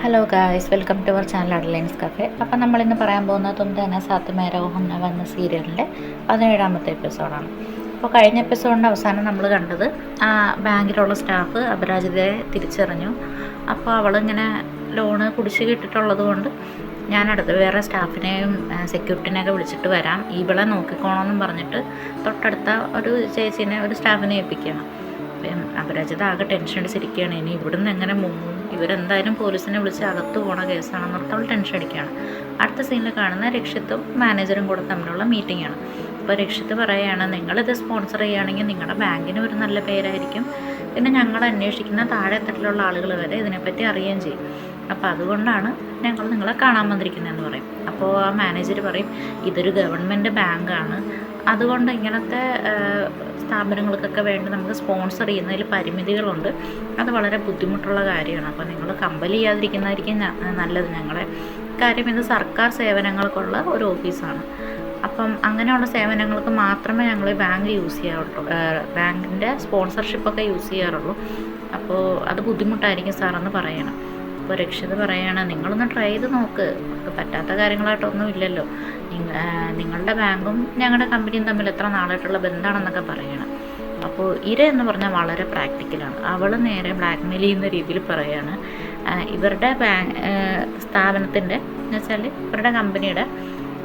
Hello guys, welcome to our channel Adeline's cafe. അപ്പം നമ്മളിന്ന് പറയാൻ പോകുന്നത് തും തേന സാത്ത് മേരാ ഹം നവ എന്ന സീരിയലിൻ്റെ 17ാമത്തെ എപ്പിസോഡാണ്. അപ്പോൾ കഴിഞ്ഞ എപ്പിസോഡിൻ്റെ അവസാനം നമ്മൾ കണ്ടത് ആ ബാങ്കിലുള്ള സ്റ്റാഫ് അപരാജിതയെ തിരിച്ചറിഞ്ഞു. അപ്പോൾ അവളിങ്ങനെ ലോണ് കുടിശ്ശിക ഇട്ടിട്ടുള്ളത് കൊണ്ട് ഞാൻ അടുത്ത് വേറെ സ്റ്റാഫിനെയും സെക്യൂരിറ്റിനെയൊക്കെ വിളിച്ചിട്ട് വരാം, ഇവളെ നോക്കിക്കോണമെന്നും പറഞ്ഞിട്ട് തൊട്ടടുത്ത ഒരു ചേച്ചീനെ ഒരു സ്റ്റാഫിനെ ഏൽപ്പിക്കുകയാണ്. അപരാജിത ആകെ ടെൻഷൻ അടിച്ചിരിക്കുകയാണ്. ഇനി ഇവിടുന്ന് എങ്ങനെ മുങ്ങും, ഇവരെന്തായാലും പോലീസിനെ വിളിച്ച് അകത്ത് പോണ കേസാണെന്നോർത്ത് അവൾ ടെൻഷൻ അടിക്കുകയാണ്. അടുത്ത സീനിൽ കാണുന്ന രക്ഷിത്തും മാനേജറും കൂടെ തമ്മിലുള്ള മീറ്റിംഗ് ആണ്. അപ്പോൾ രക്ഷിത്ത് പറയുകയാണ്, നിങ്ങളിത് സ്പോൺസർ ചെയ്യുകയാണെങ്കിൽ നിങ്ങളുടെ ബാങ്കിന് ഒരു നല്ല പേരായിരിക്കും, പിന്നെ ഞങ്ങൾ അന്വേഷിക്കുന്ന താഴെ തട്ടിലുള്ള ആളുകൾ വരെ ഇതിനെപ്പറ്റി അറിയുകയും ചെയ്യും. അപ്പോൾ അതുകൊണ്ടാണ് ഞങ്ങൾ നിങ്ങളെ കാണാൻ വന്നിരിക്കുന്നതെന്ന് പറയും. അപ്പോൾ ആ മാനേജർ പറയും, ഇതൊരു ഗവൺമെൻറ് ബാങ്കാണ്, അതുകൊണ്ട് ഇങ്ങനത്തെ സ്ഥാപനങ്ങൾക്കൊക്കെ വേണ്ടി നമുക്ക് സ്പോൺസർ ചെയ്യുന്നതിൽ പരിമിതികളുണ്ട്, അത് വളരെ ബുദ്ധിമുട്ടുള്ള കാര്യമാണ്. അപ്പോൾ നിങ്ങൾ കമ്പൽ ചെയ്യാതിരിക്കുന്നതായിരിക്കും നല്ലത്. ഞങ്ങളെ കാര്യം ഇത് സർക്കാർ സേവനങ്ങൾക്കുള്ള ഒരു ഓഫീസാണ്. അപ്പം അങ്ങനെയുള്ള സേവനങ്ങൾക്ക് മാത്രമേ ഞങ്ങൾ ബാങ്ക് യൂസ് ചെയ്യാറുള്ളൂ, ബാങ്കിൻ്റെ സ്പോൺസർഷിപ്പൊക്കെ യൂസ് ചെയ്യാറുള്ളൂ. അപ്പോൾ അത് ബുദ്ധിമുട്ടായിരിക്കും സാറെന്ന് പറയണം. അപ്പോൾ രക്ഷിത പറയുകയാണ്, നിങ്ങളൊന്ന് ട്രൈ ചെയ്ത് നോക്ക്, പറ്റാത്ത കാര്യങ്ങളായിട്ടൊന്നും ഇല്ലല്ലോ, നിങ്ങളുടെ ബാങ്കും ഞങ്ങളുടെ കമ്പനിയും തമ്മിൽ എത്ര നാളായിട്ടുള്ള ബന്ധമാണെന്നൊക്കെ പറയണം. അപ്പോൾ ഇര എന്ന് പറഞ്ഞാൽ വളരെ പ്രാക്ടിക്കലാണ്. അവൾ നേരെ ബ്ലാക്ക്മെയിൽ ചെയ്യുന്ന രീതിയിൽ പറയുകയാണ്, ഇവരുടെ സ്ഥാപനത്തിൻ്റെ എന്ന് വെച്ചാൽ ഇവരുടെ കമ്പനിയുടെ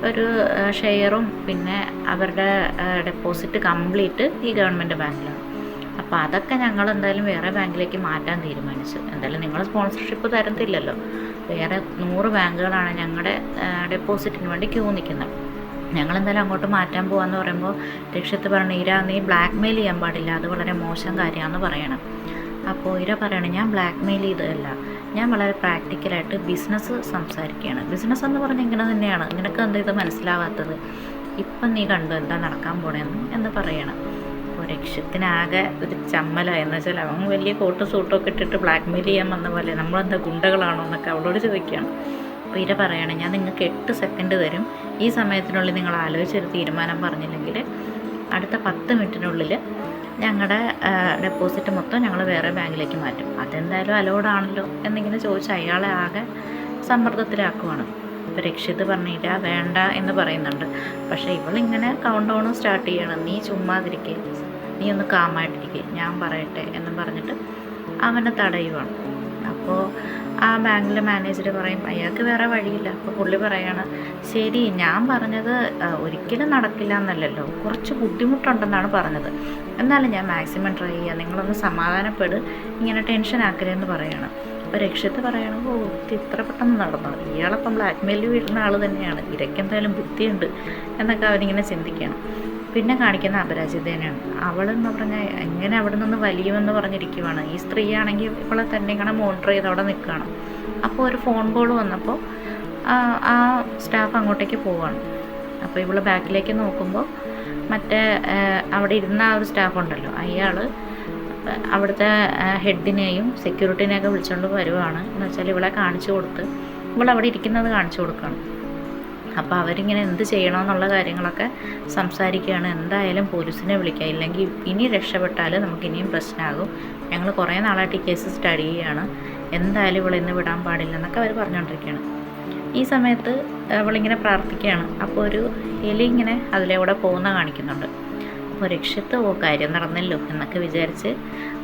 ഒരു ഷെയറും പിന്നെ അവരുടെ ഡെപ്പോസിറ്റ് കംപ്ലീറ്റ് ഈ ഗവൺമെൻറ് ബാങ്കിലാണ്. അപ്പോൾ അതൊക്കെ ഞങ്ങൾ എന്തായാലും വേറെ ബാങ്കിലേക്ക് മാറ്റാൻ തീരുമാനിച്ചു. എന്തായാലും നിങ്ങൾ സ്പോൺസർഷിപ്പ് തരത്തില്ലല്ലോ, വേറെ 100 ബാങ്കുകളാണ് ഞങ്ങളുടെ ഡെപ്പോസിറ്റിന് വേണ്ടി ക്യൂ നിൽക്കുന്നത്, ഞങ്ങളെന്തായാലും അങ്ങോട്ട് മാറ്റാൻ പോകാമെന്ന് പറയുമ്പോൾ രക്ഷിത്ത് പറഞ്ഞു, ഇര നീ ബ്ലാക്ക് മെയിൽ ചെയ്യാൻ പാടില്ല, അത് വളരെ മോശം കാര്യമാണെന്ന് പറയണം. അപ്പോൾ ഇര പറയണം, ഞാൻ ബ്ലാക്ക് മെയിൽ ചെയ്തതല്ല, ഞാൻ വളരെ പ്രാക്ടിക്കലായിട്ട് ബിസിനസ് സംസാരിക്കുകയാണ്. ബിസിനസ് എന്ന് പറഞ്ഞാൽ ഇങ്ങനെ തന്നെയാണ്, നിനക്ക് എന്താ ഇത് മനസ്സിലാവാത്തത്, ഇപ്പം നീ കണ്ടു എന്താ നടക്കാൻ പോണേന്ന് പറയണം. അപ്പോൾ രക്ഷ്യത്തിനാകെ ഒരു ചമ്മലായി, എന്ന് വെച്ചാൽ അവൻ വലിയ കോട്ട് സൂട്ടൊക്കെ ഇട്ടിട്ട് ബ്ലാക്ക് മെയിൽ ചെയ്യാൻ വന്ന പോലെ നമ്മളെന്താ ഗുണ്ടകളാണോ എന്നൊക്കെ അവളോട് ചോദിക്കുകയാണ്. അപ്പോൾ ഇര പറയണം, ഞാൻ നിങ്ങൾക്ക് 8 സെക്കൻഡ് തരും, ഈ സമയത്തിനുള്ളിൽ നിങ്ങൾ ആലോചിച്ചൊരു തീരുമാനം പറഞ്ഞില്ലെങ്കിൽ അടുത്ത 10 മിനിറ്റിനുള്ളിൽ ഞങ്ങളുടെ ഡെപ്പോസിറ്റ് മൊത്തം ഞങ്ങൾ വേറെ ബാങ്കിലേക്ക് മാറ്റും. അതെന്തായാലും അലോഡാണല്ലോ എന്നിങ്ങനെ ചോദിച്ച് അയാളെ ആകെ സമ്മർദ്ദത്തിലാക്കുവാണ്. ഇപ്പോൾ രക്ഷിത്ത് പറഞ്ഞില്ല വേണ്ട എന്ന് പറയുന്നുണ്ട്. പക്ഷേ ഇവളിങ്ങനെ കൗണ്ട് ഡൗൺ സ്റ്റാർട്ട് ചെയ്യണം, നീ ചുമ്മാതിരിക്കുക, നീ ഒന്ന് കാമായിട്ടിരിക്കുക, ഞാൻ പറയട്ടെ എന്ന് പറഞ്ഞിട്ട് അവനെ തടയുവാണ്. അപ്പോൾ ആ ബാങ്കിലെ മാനേജർ പറയും, അയാൾക്ക് വേറെ വഴിയില്ല. അപ്പോൾ പുള്ളി പറയാണ്, ശരി ഞാൻ പറഞ്ഞത് ഒരിക്കലും നടക്കില്ല എന്നല്ലല്ലോ, കുറച്ച് ബുദ്ധിമുട്ടുണ്ടെന്നാണ് പറഞ്ഞത്, എന്നാലും ഞാൻ മാക്സിമം ട്രൈ ചെയ്യാം, നിങ്ങളൊന്ന് സമാധാനപ്പെട്, ഇങ്ങനെ ടെൻഷൻ ആക്കരുതെന്ന് പറയണം. അപ്പോൾ രക്ഷിത്ത് പറയണം, ഓ ഇത്ര പെട്ടെന്ന് നടന്നു, ഇയാളപ്പം ബ്ലാക്ക് മെയിൽ വീഴുന്ന ആൾ തന്നെയാണ്, ഇരയ്ക്ക് എന്തായാലും ബുദ്ധിയുണ്ട് എന്നൊക്കെ അവനിങ്ങനെ ചിന്തിക്കണം. പിന്നെ കാണിക്കുന്ന അപരാജിതേനാണ്. അവളെന്ന് പറഞ്ഞാൽ എങ്ങനെ അവിടെ നിന്ന് വലിയുമെന്ന് പറഞ്ഞിരിക്കുവാണ്. ഈ സ്ത്രീയാണെങ്കിൽ ഇവളെ തന്നെ ഇങ്ങനെ മോണിറ്റർ ചെയ്ത് അവിടെ നിൽക്കുകയാണ്. അപ്പോൾ ഒരു ഫോൺ കോൾ വന്നപ്പോൾ ആ സ്റ്റാഫ് അങ്ങോട്ടേക്ക് പോവുകയാണ്. അപ്പോൾ ഇവൾ ബാക്കിലേക്ക് നോക്കുമ്പോൾ മറ്റേ അവിടെ ഇരുന്ന ആ ഒരു സ്റ്റാഫ് ഉണ്ടല്ലോ, അയാൾ അവിടുത്തെ ഹെഡിനെയും സെക്യൂരിറ്റിനെയൊക്കെ വിളിച്ചുകൊണ്ട് വരുവാണ്. എന്ന് വെച്ചാൽ ഇവളെ കാണിച്ചു കൊടുത്ത് ഇവളവിടെ ഇരിക്കുന്നത് കാണിച്ചു കൊടുക്കുകയാണ്. അപ്പോൾ അവരിങ്ങനെ എന്ത് ചെയ്യണമെന്നുള്ള കാര്യങ്ങളൊക്കെ സംസാരിക്കുകയാണ്. എന്തായാലും പോലീസിനെ വിളിക്കുക, ഇല്ലെങ്കിൽ ഇനി രക്ഷപ്പെട്ടാൽ നമുക്കിനിയും പ്രശ്നമാകും, ഞങ്ങൾ കുറേ നാളായിട്ട് ഈ കേസ് സ്റ്റഡി ചെയ്യുകയാണ്, എന്തായാലും ഇവളിന്ന് വിടാൻ പാടില്ലെന്നൊക്കെ അവർ പറഞ്ഞുകൊണ്ടിരിക്കുകയാണ്. ഈ സമയത്ത് അവളിങ്ങനെ പ്രാർത്ഥിക്കുകയാണ്. അപ്പോൾ ഒരു എലി ഇങ്ങനെ അതിലൂടെ പോകുന്ന കാണിക്കുന്നുണ്ട്. അപ്പോൾ രക്ഷിത്ത് കാര്യം നടന്നല്ലോ എന്നൊക്കെ വിചാരിച്ച്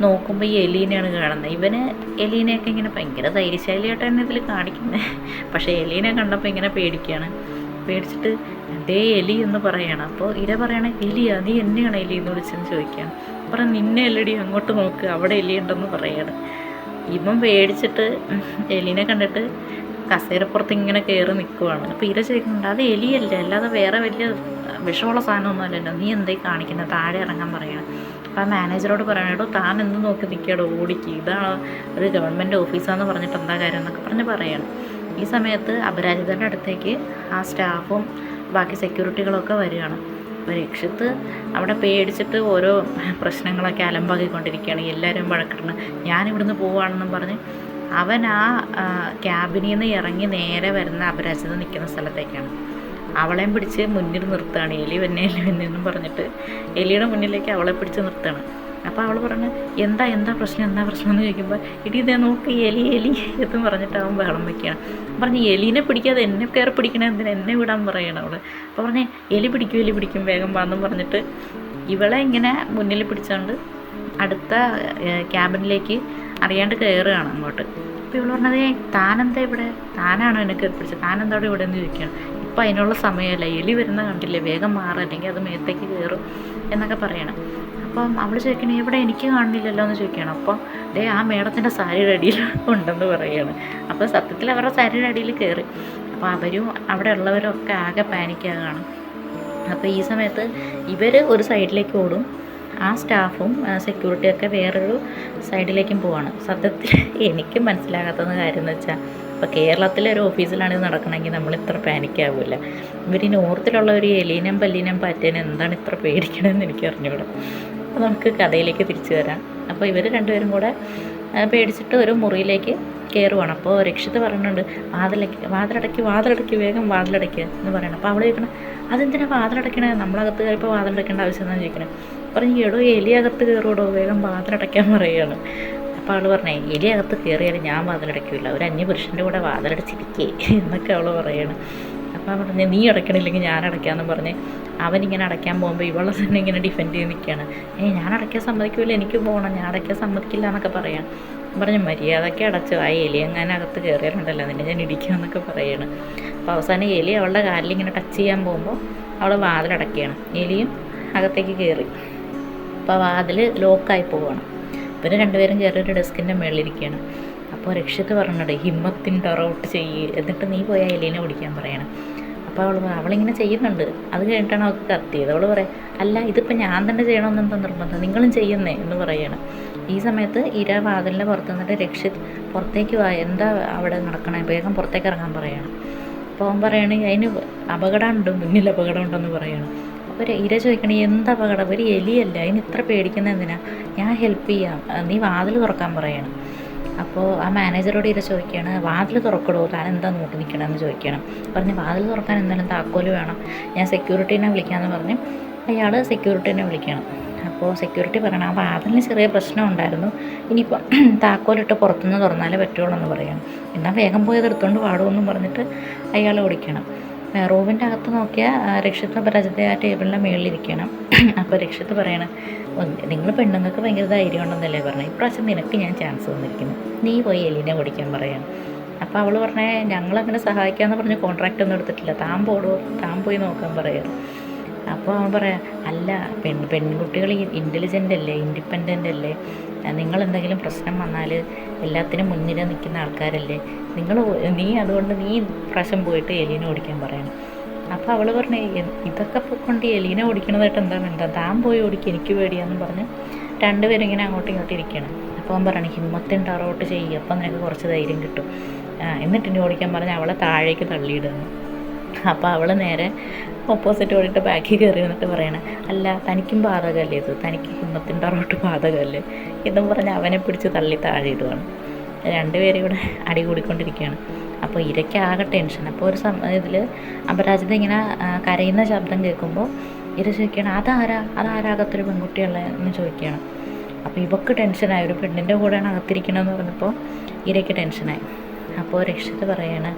നോക്കുമ്പോൾ ഈ എലീനെയാണ് കാണുന്നത്. ഇവന് എലീനെയൊക്കെ ഇങ്ങനെ ഭയങ്കര ധൈര്യശാലിയായിട്ടാണ് ഇതിൽ കാണിക്കുന്നത്. പക്ഷേ എലീനെ കണ്ടപ്പോൾ ഇങ്ങനെ പേടിച്ചിട്ട് അതേ എലി എന്ന് പറയണം. അപ്പോൾ ഇര പറയണേ, എലിയാ നീ എന്നെയാണ് എലി എന്ന് വിളിച്ചെന്ന് ചോദിക്കുകയാണ്. പറഞ്ഞ് നിന്നെ എല്ലടി അങ്ങോട്ട് നോക്ക്, അവിടെ എലി ഉണ്ടെന്ന് പറയാണ്. ഇവൻ പേടിച്ചിട്ട് എലീനെ കണ്ടിട്ട് കസേരപ്പുറത്ത് ഇങ്ങനെ കയറി നിൽക്കുവാണ്. അപ്പോൾ ഇര ചോദിക്കുന്നുണ്ട്, അത് എലിയല്ലേ, അല്ലാതെ വേറെ വലിയ വിഷമുള്ള സാധനമൊന്നും അല്ലല്ലോ, നീ എന്തേ കാണിക്കുന്നത്, താഴെ ഇറങ്ങാൻ പറയണം. അപ്പോൾ ആ മാനേജറോട് പറയണേടോ താൻ എന്ത് നോക്കി നിൽക്കുകയോ ഓടിക്ക്, ഇതാണ് ഒരു ഗവൺമെൻറ് ഓഫീസാന്ന് പറഞ്ഞിട്ട് എന്താ കാര്യം എന്നൊക്കെ പറയണം. ഈ സമയത്ത് അപരാജിതരുടെ അടുത്തേക്ക് ആ സ്റ്റാഫും ബാക്കി സെക്യൂരിറ്റികളൊക്കെ വരികയാണ്. അപ്പോൾ രക്ഷിത്ത് അവിടെ പേടിച്ചിട്ട് ഓരോ പ്രശ്നങ്ങളൊക്കെ അലമ്പാക്കിക്കൊണ്ടിരിക്കുകയാണ്. എല്ലാവരും വഴക്കിടണം, ഞാനിവിടുന്ന് പോവുകയാണെന്നും പറഞ്ഞ് അവൻ ആ ക്യാബിനിൽ നിന്ന് ഇറങ്ങി നേരെ വരുന്ന അപരാജിത നിൽക്കുന്ന സ്ഥലത്തേക്കാണ്. അവളെയും പിടിച്ച് മുന്നിൽ നിർത്തുകയാണ്. എലി വന്നെന്നും പറഞ്ഞിട്ട് എലിയുടെ മുന്നിലേക്ക് അവളെ പിടിച്ച് നിർത്തുകയാണ്. അപ്പോൾ അവൾ പറഞ്ഞു എന്താ പ്രശ്നം എന്ന് ചോദിക്കുമ്പോൾ ഇടി ഇതേ നോക്ക് എലി എന്ന് പറഞ്ഞിട്ട് അവൻ ബഹളം വയ്ക്കുകയാണ്. പറഞ്ഞ് എലീനെ പിടിക്കാതെ എന്നെ കയറി പിടിക്കണേ, എന്തിനാ എന്നെ വിടാൻ പറയണം അവൾ. അപ്പോൾ പറഞ്ഞ് എലി പിടിക്കും വേഗം വാന്നും പറഞ്ഞിട്ട് ഇവളെ ഇങ്ങനെ മുന്നിൽ പിടിച്ചുകൊണ്ട് അടുത്ത ക്യാബിനിലേക്ക് അറിയാണ്ട് കയറുകയാണ് അങ്ങോട്ട്. അപ്പോൾ ഇവൾ പറഞ്ഞത് താനെന്താ ഇവിടെ, താനാണോ എന്നെ കയറി പിടിച്ചത്, താനെന്താ ഇവിടെ എന്ന് ചോദിക്കുകയാണ്. ഇപ്പം അതിനുള്ള സമയമല്ല, എലി വരുന്ന കണ്ടില്ലേ, വേഗം മാറുക അല്ലെങ്കിൽ അത് മേത്തേക്ക് കയറും എന്നൊക്കെ പറയണം. അപ്പം അവൾ ചോദിക്കണേ ഇവിടെ എനിക്ക് കാണുന്നില്ലല്ലോ എന്ന് ചോദിക്കുകയാണ്. അപ്പോൾ ആ മേഡത്തിൻ്റെ സാരിയുടെ അടിയിൽ ഉണ്ടെന്ന് പറയുകയാണ്. അപ്പോൾ സത്യത്തിൽ അവരുടെ സാരിയുടെ അടിയിൽ കയറി. അപ്പോൾ അവരും അവിടെ ഉള്ളവരും ഒക്കെ ആകെ പാനിക്കാകാണ്. അപ്പോൾ ഈ സമയത്ത് ഇവർ ഒരു സൈഡിലേക്ക് ഓടും, ആ സ്റ്റാഫും സെക്യൂരിറ്റിയൊക്കെ വേറൊരു സൈഡിലേക്കും പോവാണ്. സത്യത്തിൽ എനിക്ക് മനസ്സിലാകാത്തത് കാര്യം എന്ന് വെച്ചാൽ ഇപ്പോൾ കേരളത്തിലെ ഒരു ഓഫീസിലാണ് ഇത് നടക്കണമെങ്കിൽ നമ്മൾ ഇത്ര പാനിക്കാവില്ല. ഇവർ ഈ നോർത്തിലുള്ള ഒരു എലീനം പല്ലീനം പാറ്റേനും എന്താണ് ഇത്ര പേടിക്കണമെന്ന് എനിക്ക് അറിഞ്ഞൂടെ. അപ്പോൾ നമുക്ക് കഥയിലേക്ക് തിരിച്ചു വരാം. അപ്പോൾ ഇവർ രണ്ടുപേരും കൂടെ പേടിച്ചിട്ട് ഒരു മുറിയിലേക്ക് കയറുവാണ്. അപ്പോൾ രക്ഷിത പറയുന്നുണ്ട് വാതിലടയ്ക്ക് വേഗം വാതിലടയ്ക്കുക എന്ന് പറയണം. അപ്പോൾ അവൾ ചോദിക്കണം അതെന്തിനാ വാതിലടയ്ക്കണേ, നമ്മളകത്ത് കയറിയപ്പോൾ വാതിലടയ്ക്കേണ്ട ആവശ്യം എന്നാണ് ചോദിക്കണം. പറഞ്ഞു എടോ എലി അകത്ത് കയറുടോ, വേഗം വാതിലടയ്ക്കാൻ പറയുകയാണ്. അപ്പോൾ അവൾ പറഞ്ഞേ എലി അകത്ത് കയറിയാലും ഞാൻ വാതിലടയ്ക്കില്ല, ഒരു അന്യപുരുഷൻ്റെ കൂടെ വാതിലടച്ചിരിക്കേ എന്നൊക്കെ അവൾ പറയണം. അപ്പോൾ പറഞ്ഞ് നീ അടയ്ക്കണില്ലെങ്കിൽ ഞാൻ അടയ്ക്കാമെന്ന് പറഞ്ഞ് അവനിങ്ങനെ അടയ്ക്കാൻ പോകുമ്പോൾ ഇവളെ തന്നെ ഇങ്ങനെ ഡിഫെൻഡ് ചെയ്ത് നിൽക്കുകയാണ്. ഞാൻ അടയ്ക്കാൻ സമ്മതിക്കില്ല, എനിക്ക് പോകണം, ഞാൻ അടയ്ക്കാൻ സമ്മതിക്കില്ല എന്നൊക്കെ പറയാം. പറഞ്ഞു മര്യാദയ്ക്ക് അടച്ചു, ആ എലി എങ്ങനെ അകത്ത് കയറിയാലുണ്ടല്ലോ അതിനെ ഞാൻ ഇടിക്കുമെന്നൊക്കെ പറയണം. അപ്പോൾ അവസാനം എലി അവളുടെ കാലിൽ ഇങ്ങനെ ടച്ച് ചെയ്യാൻ പോകുമ്പോൾ അവൾ വാതിലടയ്ക്കുകയാണ്. എലിയും അകത്തേക്ക് കയറി. അപ്പോൾ വാതിൽ ലോക്കായി പോവുകയാണ്. ഇവർ രണ്ടുപേരും കയറി ഒരു ഡെസ്കിൻ്റെ മുകളിലിരിക്കുകയാണ്. അപ്പോൾ രക്ഷിത്ത് പറഞ്ഞിട്ട് ഹിമ്മത്തിൻ്റെ ഔട്ട് ചെയ്യ്, എന്നിട്ട് നീ പോയാൽ എലീനെ ഓടിക്കാൻ പറയണം. അപ്പോൾ അവളിങ്ങനെ ചെയ്യുന്നുണ്ട്. അത് കഴിഞ്ഞിട്ടാണ് അവൾക്ക് കത്തിയത്. അവൾ പറയാം അല്ല ഇതിപ്പോൾ ഞാൻ തന്നെ ചെയ്യണമെന്നെന്താ നിർബന്ധം, നിങ്ങളും ചെയ്യുന്നേ എന്ന് പറയണം. ഈ സമയത്ത് ഇര വാതിലിൻ്റെ പുറത്ത് നിന്നിട്ട് രക്ഷിത് പുറത്തേക്ക് എന്താ അവിടെ നടക്കണേ, വേഗം പുറത്തേക്ക് ഇറങ്ങാൻ പറയണം. അപ്പോൾ അവൻ പറയണെങ്കിൽ അതിന് അപകടമുണ്ട്, മുന്നിൽ അപകടമുണ്ടെന്ന് പറയണം. അപ്പോൾ ഇര ചോദിക്കണേ എന്താ അപകടം, ഒരു എലിയല്ല, അതിന് ഇത്ര പേടിക്കുന്നത് എന്തിനാ, ഞാൻ ഹെൽപ്പ് ചെയ്യാം, നീ വാതിൽ തുറക്കാൻ പറയണം. അപ്പോൾ ആ മാനേജറോട് ഇര ചോദിക്കുകയാണ് വാതിൽ തുറക്കടോ, താൻ എന്താ നോക്കി നിൽക്കണമെന്ന് ചോദിക്കണം. പറഞ്ഞ് വാതിൽ തുറക്കാൻ എന്തായാലും താക്കോല് വേണം, ഞാൻ സെക്യൂരിറ്റീനെ വിളിക്കാമെന്ന് പറഞ്ഞ് അയാൾ സെക്യൂരിറ്റീനെ വിളിക്കണം. അപ്പോൾ സെക്യൂരിറ്റി പറയണം ആ വാതിലിന് ചെറിയ പ്രശ്നം ഉണ്ടായിരുന്നു, ഇനിയിപ്പോൾ താക്കോലിട്ട് പുറത്തുനിന്ന് തുറന്നാലേ പറ്റുള്ളൂ എന്ന് പറയണം. എന്നാൽ വേഗം പോയത് എടുത്തുകൊണ്ട് പാടുമെന്നും പറഞ്ഞിട്ട് അയാൾ ഓടിക്കണം. റൂമിൻ്റെ അകത്ത് നോക്കിയാൽ രക്ഷിത്ത് പരാജയത ആ ടേബിളിൻ്റെ മുകളിലിരിക്കണം. അപ്പോൾ രക്ഷിത്ത് പറയണം നിങ്ങൾ പെണ്ണുങ്ങൾക്ക് ഭയങ്കര ധൈര്യം ഉണ്ടെന്നല്ലേ പറഞ്ഞു, ഇപ്രാവശ്യം നിനക്ക് ഞാൻ ചാൻസ് തന്നിരിക്കുന്നു, നീ പോയി എലിനെ ഓടിക്കാൻ പറയണം. അപ്പോൾ അവൾ പറഞ്ഞേ ഞങ്ങളങ്ങനെ സഹായിക്കാമെന്ന് പറഞ്ഞ് കോൺട്രാക്റ്റ് ഒന്നും എടുത്തിട്ടില്ല, താൻ പോയി നോക്കാൻ പറയണം. അപ്പോൾ അവൻ പറയാം അല്ല പെൺകുട്ടികൾ ഇൻ്റലിജൻ്റ് അല്ലേ, ഇൻഡിപെൻഡൻ്റ് അല്ലേ, നിങ്ങളെന്തെങ്കിലും പ്രശ്നം വന്നാൽ എല്ലാത്തിനും മുന്നിൽ നിൽക്കുന്ന ആൾക്കാരല്ലേ, നീ അതുകൊണ്ട് നീ പ്രാവശ്യം പോയിട്ട് എലീനെ ഓടിക്കാൻ പറയണം. അപ്പോൾ അവൾ പറഞ്ഞു ഇതൊക്കെ കൊണ്ട് എലീനെ ഓടിക്കണതായിട്ട് എന്താ താൻ പോയി ഓടിക്കുക, എനിക്ക് പേടിയാന്ന് പറഞ്ഞ് രണ്ടുപേരും ഇങ്ങനെ അങ്ങോട്ടും ഇങ്ങോട്ടും ഇരിക്കണം. അപ്പോൾ അവൻ പറയണം ഹിമ്മത്തിൻ്റെ ഔട്ട് ചെയ്യുക, അപ്പം നിനക്ക് കുറച്ച് ധൈര്യം കിട്ടും, എന്നിട്ട് ഇനി ഓടിക്കാൻ പറഞ്ഞ് അവളെ താഴേക്ക് തള്ളിയിടുന്നു. അപ്പോൾ അവൾ നേരെ ഓപ്പോസിറ്റ് ഓടിയിട്ട് ബാക്കിൽ കയറി വന്നിട്ട് പറയണം അല്ല തനിക്കും ബാധകമല്ലേ ഇത്, തനിക്ക് ഹിമ്മത്തിൻ്റെ ഔട്ട് ബാധകമല്ലേ എന്നും പറഞ്ഞ് അവനെ പിടിച്ച് തള്ളി താഴെ ഇടുകയാണ്. രണ്ടുപേരും ഇവിടെ അടി കൂടിക്കൊണ്ടിരിക്കുകയാണ്. അപ്പോൾ ഇരയ്ക്ക് ആകെ ടെൻഷൻ. അപ്പോൾ ഒരു ഇതിൽ അപരാജിത ഇങ്ങനെ കരയുന്ന ശബ്ദം കേൾക്കുമ്പോൾ ഇര ചോദിക്കുകയാണ് അതാരാകത്തൊരു പെൺകുട്ടിയുള്ളത് എന്ന് ചോദിക്കുകയാണ്. അപ്പോൾ ഇവക്ക് ടെൻഷനായി, ഒരു പെണ്ണിൻ്റെ കൂടെയാണ് അകത്തിരിക്കണമെന്ന് പറഞ്ഞപ്പോൾ ഇരയ്ക്ക് ടെൻഷനായി. അപ്പോൾ രക്ഷിത പറയാണ്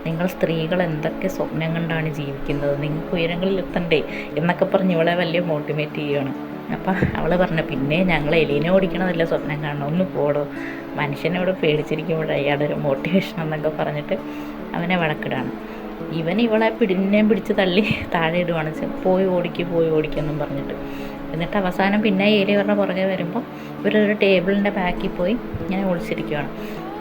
നിങ്ങൾ സ്ത്രീകൾ എന്തൊക്കെ സ്വപ്നം കണ്ടാണ് ജീവിക്കുന്നത്, നിങ്ങൾക്ക് ഉയരങ്ങളിൽ എത്തണ്ടേ എന്നൊക്കെ പറഞ്ഞ് ഇവളെ വലിയ മോട്ടിവേറ്റ് ചെയ്യുകയാണ്. അപ്പം അവൾ പറഞ്ഞു പിന്നെ ഞങ്ങൾ എലീനെ ഓടിക്കണതല്ല സ്വപ്നം കാണണം, ഒന്ന് പോടോ, മനുഷ്യനോട് പേടിച്ചിരിക്കുമ്പോൾ അയാളുടെ ഒരു മോട്ടിവേഷൻ എന്നൊക്കെ പറഞ്ഞിട്ട് അവനെ വഴക്കിടാണ്. ഇവളെ പിടിച്ച് തള്ളി താഴെ ഇടുവാണ്, പോയി ഓടിക്കുമെന്നും പറഞ്ഞിട്ട്. എന്നിട്ട് അവസാനം പിന്നെ ഏരിയവരുടെ പുറകെ വരുമ്പോൾ ഇവരൊരു ടേബിളിൻ്റെ ബാക്കിൽ പോയി ഇങ്ങനെ ഒളിച്ചിരിക്കുകയാണ്.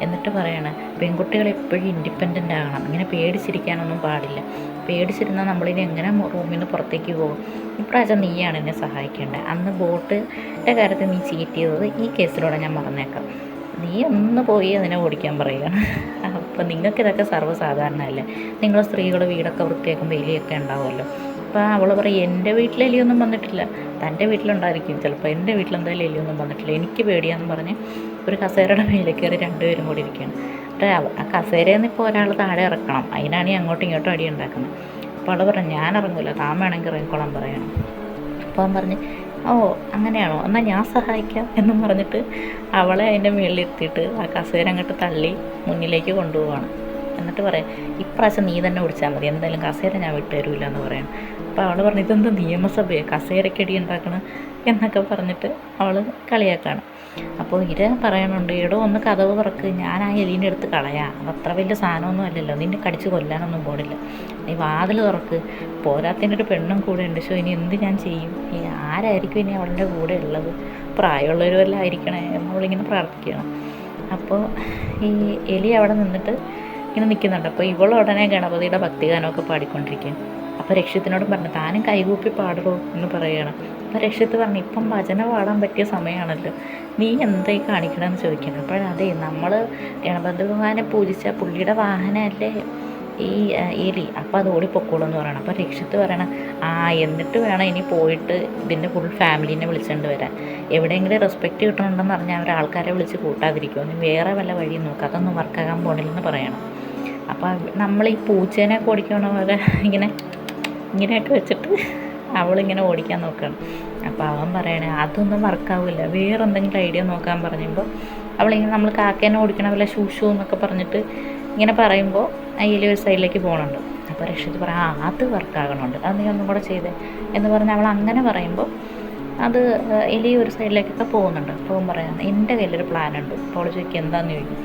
എന്നിട്ട് പറയാണ് പെൺകുട്ടികൾ എപ്പോഴും ഇൻഡിപെൻഡൻ്റ് ആകണം, ഇങ്ങനെ പേടിച്ചിരിക്കാനൊന്നും പാടില്ല, പേടിച്ചിരുന്നാൽ നമ്മളിനി എങ്ങനെ റൂമിൽ നിന്ന് പുറത്തേക്ക് പോകും, ഇപ്രാവശ്യം നീയാണ് എന്നെ സഹായിക്കേണ്ടത്, അന്ന് ബോട്ടിൻ്റെ കാര്യത്തിൽ നീ ചീറ്റ് ചെയ്തത് ഈ കേസിലൂടെ ഞാൻ മറന്നേക്കാം, നീ ഒന്ന് പോയി അതിനെ ഓടിക്കാൻ പറയുകയാണ്. അപ്പോൾ നിങ്ങൾക്കിതൊക്കെ സർവ്വസാധാരണമല്ലേ, നിങ്ങൾ സ്ത്രീകൾ വീടൊക്കെ വൃത്തിയാക്കുമ്പോൾ എലിയൊക്കെ ഉണ്ടാവുമല്ലോ. അപ്പോൾ അവൾ പറയും എൻ്റെ വീട്ടിൽ എലിയൊന്നും വന്നിട്ടില്ല, തൻ്റെ വീട്ടിലുണ്ടായിരിക്കും ചിലപ്പോൾ, എൻ്റെ വീട്ടിലെന്തായാലും എലിയൊന്നും വന്നിട്ടില്ല, എനിക്ക് പേടിയാന്ന് പറഞ്ഞ് ഒരു കസേരയുടെ മേലെ കയറി രണ്ടുപേരും കൂടി ഇരിക്കുകയാണ്. ആ കസേരയിൽ നിന്ന് ഇപ്പോൾ ഒരാൾ താഴെ ഇറക്കണം, അതിനാണ് ഈ അങ്ങോട്ടും ഇങ്ങോട്ടും അടി ഉണ്ടാക്കുന്നത്. അപ്പോൾ അവൾ പറഞ്ഞു ഞാൻ ഇറങ്ങില്ല, താൻ വേണമെങ്കിൽ ഇറങ്ങിക്കോളാൻ പറയണം. അപ്പോൾ അവൻ പറഞ്ഞ് ഓ അങ്ങനെയാണോ, എന്നാൽ ഞാൻ സഹായിക്കാം എന്നും പറഞ്ഞിട്ട് അവളെ അതിൻ്റെ മുകളിലിരുത്തിയിട്ട് ആ കസേര അങ്ങോട്ട് തള്ളി മുന്നിലേക്ക് കൊണ്ടുപോവാണ്. എന്നിട്ട് പറയാം, ഇപ്രാവശ്യം നീ തന്നെ ഓടിച്ചാൽ മതി, എന്തായാലും കസേര ഞാൻ വിട്ടു തരൂല എന്ന് പറയണം. അപ്പോൾ അവൾ പറഞ്ഞു, ഇതെന്താ നിയമസഭയെ കസേരക്കടി ഉണ്ടാക്കണം എന്നൊക്കെ പറഞ്ഞിട്ട് അവൾ കളിയാക്കാണ്. അപ്പോൾ ഇര പറയണുണ്ട്, എടോ ഒന്ന് കതവ് തുറക്ക്, ഞാൻ ആ എലീൻ്റെ അടുത്ത് കളയാം, അതത്ര വലിയ സാധനമൊന്നും അല്ലല്ലോ, നിന്നെ കടിച്ച് കൊല്ലാനൊന്നും പോടില്ല, നീ വാതിൽ തുറക്ക്, പോരാത്തതിൻ്റെ ഒരു പെണ്ണും കൂടെ ഉണ്ട്, ഇനി എന്ത് ഞാൻ ചെയ്യും, ഈ ആരായിരിക്കും ഇനി അവളുടെ കൂടെ ഉള്ളത്, പ്രായമുള്ളവരും എല്ലാം ആയിരിക്കണേ എന്നവളിങ്ങനെ പ്രാർത്ഥിക്കണം. അപ്പോൾ ഈ എലി അവിടെ നിന്നിട്ട് ഇങ്ങനെ നിൽക്കുന്നുണ്ട്. അപ്പോൾ ഇവളുടനെ ഗണപതിയുടെ ഭക്തിഗാനമൊക്കെ പാടിക്കൊണ്ടിരിക്കുക. അപ്പോൾ രക്ഷിത്തിനോടും പറഞ്ഞു, താനും കൈകൂപ്പി പാടുള്ളൂ എന്ന് പറയുകയാണ്. അപ്പോൾ രക്ഷിത്ത് പറഞ്ഞു, ഇപ്പം ഭജന പാടാൻ പറ്റിയ സമയമാണല്ലോ, നീ എന്തായി കാണിക്കണമെന്ന് ചോദിക്കണം. അപ്പോഴതേ നമ്മൾ ഗണപതി ഭഗവാനെ പൂജിച്ച പുള്ളിയുടെ വാഹനമല്ലേ ഈ എലി, അപ്പോൾ അത് ഓടിപ്പൊക്കോളൂ എന്ന് പറയണം. അപ്പോൾ രക്ഷിത്ത് പറയണം, എന്നിട്ട് വേണം ഇനി പോയിട്ട് ഇതിൻ്റെ ഫുൾ ഫാമിലീനെ വിളിച്ചുകൊണ്ട് വരാൻ, എവിടെയെങ്കിലും റെസ്പെക്റ്റ് കിട്ടണമെന്ന് പറഞ്ഞാൽ അവർ ആൾക്കാരെ വിളിച്ച് കൂട്ടാതിരിക്കുമോ, നീ വേറെ വല്ല വഴിയും നോക്കുക, അതൊന്നും വർക്കാകാൻ പോകണില്ലെന്ന് പറയണം. അപ്പോൾ നമ്മൾ ഈ പൂച്ചേനെ ഓടിക്കണ പോലെ ഇങ്ങനെയൊക്കെ വെച്ചിട്ട് അവളിങ്ങനെ ഓടിക്കാൻ നോക്കണം. അപ്പോൾ അവൻ പറയണേ അതൊന്നും വർക്കാവില്ല, വേറെ എന്തെങ്കിലും ഐഡിയ നോക്കാൻ പറയുമ്പോൾ അവളിങ്ങനെ നമ്മൾ കാക്കേനെ ഓടിക്കണ പോലെ ഷൂ എന്നൊക്കെ പറഞ്ഞിട്ട് ഇങ്ങനെ പറയുമ്പോൾ എലി ഒരു സൈഡിലേക്ക് പോകുന്നുണ്ട്. അപ്പോൾ രക്ഷിത്ത് പറയാം, അത് വർക്കാകണുണ്ട്, അത് നീ ഒന്നും കൂടെ ചെയ്തേ എന്ന് പറഞ്ഞ് അവൾ അങ്ങനെ പറയുമ്പോൾ അത് എലി ഒരു സൈഡിലേക്കൊക്കെ പോകുന്നുണ്ട്. അപ്പോൾ അവൻ പറയാം, എൻ്റെ കയ്യിലൊരു പ്ലാനുണ്ട്. അപ്പോൾ അവൾ ചോദിക്കും, എന്താണെന്ന് ചോദിക്കും.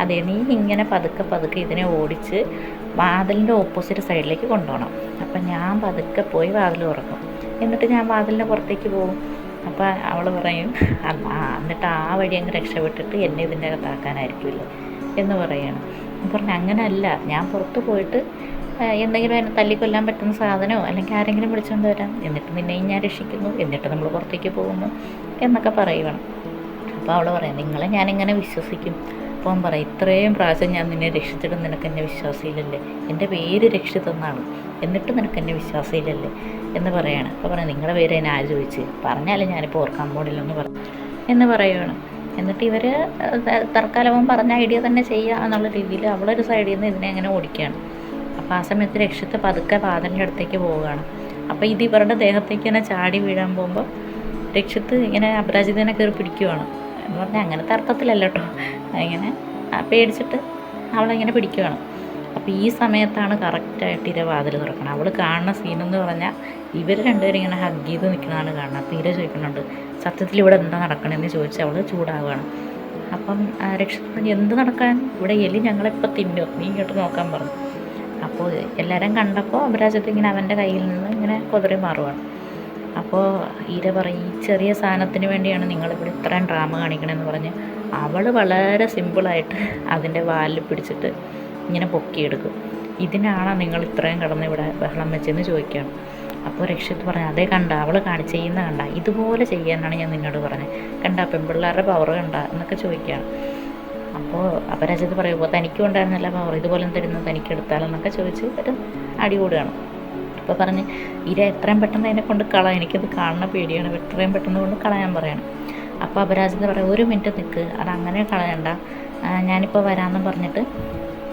അതെ, നീ ഇങ്ങനെ പതുക്കെ ഇതിനെ ഓടിച്ച് വാതിലിൻ്റെ ഓപ്പോസിറ്റ് സൈഡിലേക്ക് കൊണ്ടുപോകണം. അപ്പം ഞാൻ പതുക്കെ പോയി വാതിൽ തുറക്കും, എന്നിട്ട് ഞാൻ വാതിലിൻ്റെ പുറത്തേക്ക് പോകും. അപ്പോൾ അവൾ പറയും, എന്നിട്ട് ആ വഴി അങ്ങ് രക്ഷപ്പെട്ടിട്ട് എന്നെ ഇതിൻ്റെ അകത്താക്കാനായിരിക്കില്ല എന്ന് പറയുകയാണ്. പറഞ്ഞാൽ അങ്ങനെയല്ല, ഞാൻ പുറത്ത് പോയിട്ട് എന്തെങ്കിലും അതിനെ തല്ലിക്കൊല്ലാൻ പറ്റുന്ന സാധനമോ അല്ലെങ്കിൽ ആരെങ്കിലും വിളിച്ചുകൊണ്ട് വരാം, എന്നിട്ട് നിന്നെയും ഞാൻ രക്ഷിക്കുന്നു, എന്നിട്ട് നമ്മൾ പുറത്തേക്ക് പോകുന്നു എന്നൊക്കെ പറയുകയാണ്. അപ്പോൾ അവൾ പറയാം, നിങ്ങളെ ഞാനിങ്ങനെ വിശ്വസിക്കും. അപ്പോൾ അവൻ പറയും, ഇത്രയും പ്രാവശ്യം ഞാൻ നിന്നെ രക്ഷിച്ചിട്ട് നിനക്ക് എന്നെ വിശ്വാസയില്ലല്ലേ, എൻ്റെ പേര് രക്ഷിതെന്നാണ്, എന്നിട്ട് നിനക്ക് എന്നെ വിശ്വാസയില്ലല്ലേ എന്ന് പറയുകയാണ്. അപ്പോൾ പറയാം, നിങ്ങളുടെ പേര് എന്നെ ആര് ചോദിച്ച്, പറഞ്ഞാലും ഞാനിപ്പോൾ ഓർക്കാൻ പോണില്ലെന്ന് എന്ന് പറയുകയാണ്. എന്നിട്ട് ഇവർ തൽക്കാലം അവൻ പറഞ്ഞ ഐഡിയ തന്നെ ചെയ്യുക എന്നുള്ള രീതിയിൽ അവളൊരു സൈഡിൽ നിന്ന് ഇതിനെ അങ്ങനെ ഓടിക്കുകയാണ്. അപ്പോൾ ആ സമയത്ത് രക്ഷിത്ത് പതുക്കെ വാതിലിൻ്റെ അടുത്തേക്ക് പോവുകയാണ്. അപ്പോൾ ഇത് ഇവരുടെ ദേഹത്തേക്ക് ഇങ്ങനെ ചാടി വീഴാൻ പോകുമ്പോൾ രക്ഷിത്ത് ഇങ്ങനെ അപരാജിതനെ കയറി പിടിക്കുവാണ്. എന്ന് പറഞ്ഞാൽ അങ്ങനത്തെ അർത്ഥത്തിലല്ല കേട്ടോ, ഇങ്ങനെ പേടിച്ചിട്ട് അവളിങ്ങനെ പിടിക്കുവാണ്. അപ്പോൾ ഈ സമയത്താണ് കറക്റ്റായിട്ട് ഇര വാതിൽ തുറക്കണം. അവൾ കാണുന്ന സീനെന്ന് പറഞ്ഞാൽ ഇവർ രണ്ടുപേരും ഇങ്ങനെ ഹഗ് ചെയ്ത് നിൽക്കുന്നതാണ് കാണുന്നത്. അപ്പോൾ ഇര ചോദിക്കുന്നുണ്ട്, സത്യത്തിൽ ഇവിടെ എന്താ നടക്കണമെന്ന് ചോദിച്ച് അവൾ ചൂടാവുകയാണ്. അപ്പം രക്ഷിത എന്ത് നടക്കാൻ, ഇവിടെ എലി ഞങ്ങളെപ്പോൾ തിന്നും, നീ ഇങ്ങോട്ട് നോക്കാൻ പറഞ്ഞു. അപ്പോൾ എല്ലാവരും കണ്ടപ്പോൾ അപരാജത്ത് ഇങ്ങനെ അവൻ്റെ കയ്യിൽ നിന്ന് ഇങ്ങനെ കുതറി മാറുവാണ്. അപ്പോൾ ഈര പറയും, ഈ ചെറിയ സാധനത്തിന് വേണ്ടിയാണ് നിങ്ങളിവിടെ ഇത്രയും ഡ്രാമ കാണിക്കണമെന്ന് പറഞ്ഞ് അവൾ വളരെ സിമ്പിളായിട്ട് അതിൻ്റെ വാലിൽ പിടിച്ചിട്ട് ഇങ്ങനെ പൊക്കിയെടുക്കും. ഇതിനാണോ നിങ്ങൾ ഇത്രയും കിടന്ന് ഇവിടെ ബഹളം വെച്ചെന്ന് ചോദിക്കുകയാണ്. അപ്പോൾ രക്ഷിത്ത് പറഞ്ഞു, അതേ കണ്ട, അവൾ ചെയ്യുന്ന കണ്ട, ഇതുപോലെ ചെയ്യാനാണ് ഞാൻ നിന്നോട് പറഞ്ഞത്, കണ്ട പെൺപിള്ളേരുടെ പവർ കണ്ട എന്നൊക്കെ ചോദിക്കുകയാണ്. അപ്പോൾ അപരാജിത് പറയുമ്പോൾ തനിക്കും ഉണ്ടായിരുന്നില്ല പവർ, ഇതുപോലെ തരുന്നത് തനിക്ക് എടുത്താലെന്നൊക്കെ ചോദിച്ച് ഒരു അടി കൂടുകയാണ്. അപ്പോൾ പറഞ്ഞ്, ഇര എത്രയും പെട്ടെന്ന് അതിനെ കൊണ്ട് കളയാം, എനിക്കത് കാണുന്ന പേടിയാണ്, എത്രയും പെട്ടെന്ന് കൊണ്ട് കളയാൻ പറയണം. അപ്പോൾ അപരാജിത് പറയും, ഒരു മിനിറ്റ് നിൽക്ക്, അതങ്ങനെ കളയണ്ട, ഞാനിപ്പോൾ വരാമെന്ന് പറഞ്ഞിട്ട്